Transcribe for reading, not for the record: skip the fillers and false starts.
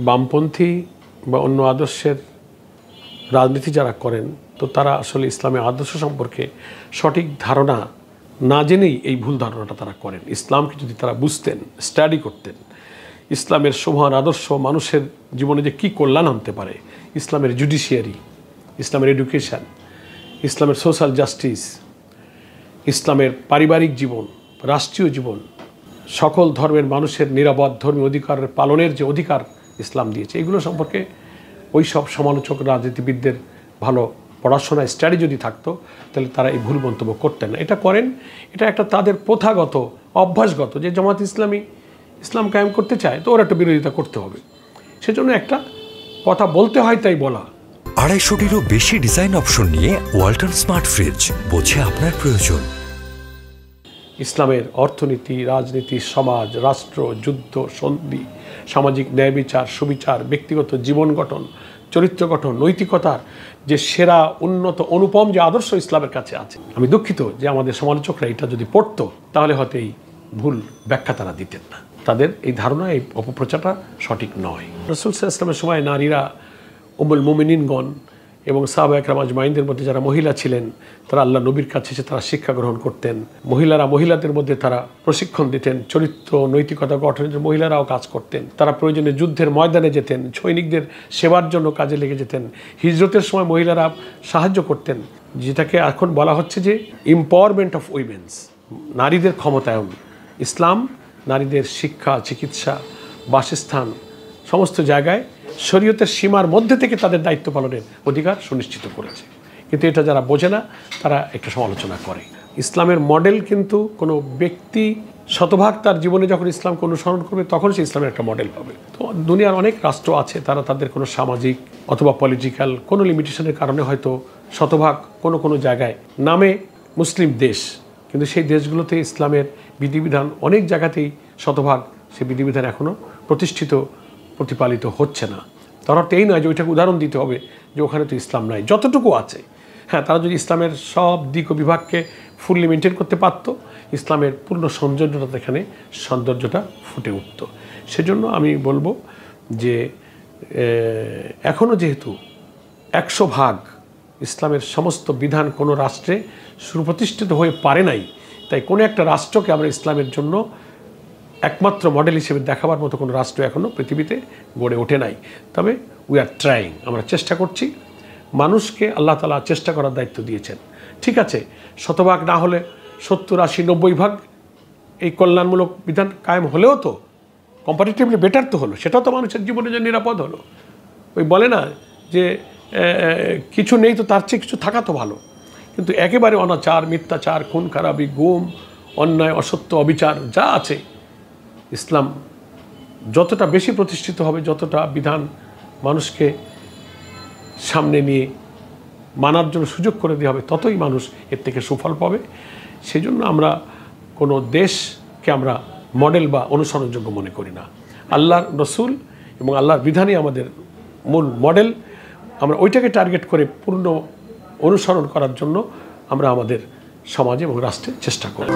বামপন্থী বা অন্য আদর্শের রাজনীতি যারা করেন তো তারা আসলে ইসলামের আদর্শ সম্পর্কে সঠিক ধারণা না জেনেই এই ভুল ধারণাটা তারা করেন। ইসলামকে যদি তারা বুঝতেন, স্টাডি করতেন, ইসলামের সমান আদর্শ মানুষের জীবনে যে কী কল্যাণ আনতে পারে, ইসলামের জুডিশিয়ারি, ইসলামের এডুকেশান, ইসলামের সোশ্যাল জাস্টিস, ইসলামের পারিবারিক জীবন, রাষ্ট্রীয় জীবন, সকল ধর্মের মানুষের নিরাপদ ধর্মীয় অধিকারের পালনের যে অধিকার ইসলাম দিয়েছে, এগুলো সম্পর্কে ওই সব সমালোচক রাজনীতিবিদদের ভালো পড়াশোনা স্টাডি যদি থাকতো তাহলে তারা এই ভুল মন্তব্য করতেন না। এটা করেন, এটা একটা তাদের প্রথাগত অভ্যাসগত, যে জামাত ইসলামী ইসলাম কায়েম করতে চায় তো ওরা একটা বিরোধিতা করতে হবে, সেজন্য একটা কথা বলতে হয় তাই বলা। 250-টিরও বেশি ডিজাইন অপশন নিয়ে ওয়ালটন স্মার্ট ফ্রিজ, বোঝে আপনার প্রয়োজন। ইসলামের অর্থনীতি, রাজনীতি, সমাজ, রাষ্ট্র, যুদ্ধ, সন্ধি, সামাজিক ন্যায় বিচার, সুবিচার, ব্যক্তিগত জীবন গঠন, চরিত্র গঠন, নৈতিকতার যে সেরা উন্নত অনুপম যে আদর্শ ইসলামের কাছে আছে। আমি দুঃখিত যে আমাদের সমালোচকরা এটা যদি পড়তো তাহলে হয়তো এই ভুল ব্যাখ্যা তারা দিতেন না। তাদের এই ধারণা, এই অপপ্রচারটা সঠিক নয়। রাসূল সাল্লাল্লাহু আলাইহি ওয়াসাল্লামের সময় নারীরা, উম্মুল মুমিনিনগণ এবং সাহাবা একরাম আজমাইনদের মধ্যে যারা মহিলা ছিলেন তারা আল্লাহ নবীর কাছে এসে তারা শিক্ষা গ্রহণ করতেন। মহিলারা মহিলাদের মধ্যে তারা প্রশিক্ষণ দিতেন, চরিত্র নৈতিকতা গঠনের মহিলারাও কাজ করতেন। তারা প্রয়োজনে যুদ্ধের ময়দানে যেতেন, সৈনিকদের সেবার জন্য কাজে লেগে যেতেন। হিজরতের সময় মহিলারা সাহায্য করতেন, যেটাকে এখন বলা হচ্ছে যে এম্পাওয়ারমেন্ট অফ উইমেন্স, নারীদের ক্ষমতায়ন। ইসলাম নারীদের শিক্ষা, চিকিৎসা, বাসস্থান সমস্ত জায়গায় শরীয়তের সীমার মধ্যে থেকে তাদের দায়িত্ব পালনের অধিকার সুনিশ্চিত করেছে। কিন্তু এটা যারা বোঝে না তারা একটা সমালোচনা করে। ইসলামের মডেল কিন্তু কোনো ব্যক্তি শতভাগ তার জীবনে যখন ইসলামকে অনুসরণ করবে তখন সে ইসলামের একটা মডেল হবে। তো দুনিয়ার অনেক রাষ্ট্র আছে, তারা তাদের কোনো সামাজিক অথবা পলিটিক্যাল কোনো লিমিটেশনের কারণে হয়তো শতভাগ কোনো জায়গায় নামে মুসলিম দেশ, কিন্তু সেই দেশগুলোতে ইসলামের বিধিবিধান অনেক জায়গাতেই শতভাগ সেই বিধিবিধান এখনও প্রতিষ্ঠিত, প্রতিপালিত হচ্ছে না। তার অর্থ এই নয় যে ওইটাকে উদাহরণ দিতে হবে যে ওখানে তো ইসলাম নাই। যতটুকু আছে, হ্যাঁ, তারা যদি ইসলামের সব দিক ও বিভাগকে ফুললি মেনটেন করতে পারত, ইসলামের পূর্ণ সৌন্দর্যটা এখানে সৌন্দর্যটা ফুটে উঠত। সেজন্য আমি বলবো যে এখনও যেহেতু 100% ইসলামের সমস্ত বিধান কোনো রাষ্ট্রে সুপ্রতিষ্ঠিত হয়ে পারে নাই, তাই কোনো একটা রাষ্ট্রকে আমরা ইসলামের জন্য একমাত্র মডেল হিসেবে দেখাবার মতো কোনো রাষ্ট্র এখনও পৃথিবীতে গড়ে ওঠে নাই। তবে উই আর ট্রাইং, আমরা চেষ্টা করছি। মানুষকে আল্লাহ তাআলা চেষ্টা করার দায়িত্ব দিয়েছেন। ঠিক আছে, শতভাগ না হলে 70, 80, 90% এই কল্যাণমূলক বিধান কায়েম হলেও তো কম্পারেটিভলি বেটার তো হলো, সেটাও তো মানুষের জীবনে যে নিরাপদ হলো। ওই বলে না যে কিছু নেই তো তার চেয়ে কিছু থাকা তো ভালো। কিন্তু একেবারে অনাচার, মিথ্যাচার, খুন খারাপি, গুম, অন্যায়, অসত্য, অবিচার যা আছে, ইসলাম যতটা বেশি প্রতিষ্ঠিত হবে, যতটা বিধান মানুষকে সামনে নিয়ে মানার জন্য সুযোগ করে দেওয়া হবে, ততই মানুষ এর থেকে সুফল পাবে। সেই জন্য আমরা কোনো দেশকে আমরা মডেল বা অনুসরণযোগ্য মনে করি না। আল্লাহর রসুল এবং আল্লাহর বিধানই আমাদের মূল মডেল। আমরা ওইটাকে টার্গেট করে পূর্ণ অনুসরণ করার জন্য আমরা আমাদের সমাজে এবং রাষ্ট্রে চেষ্টা করি।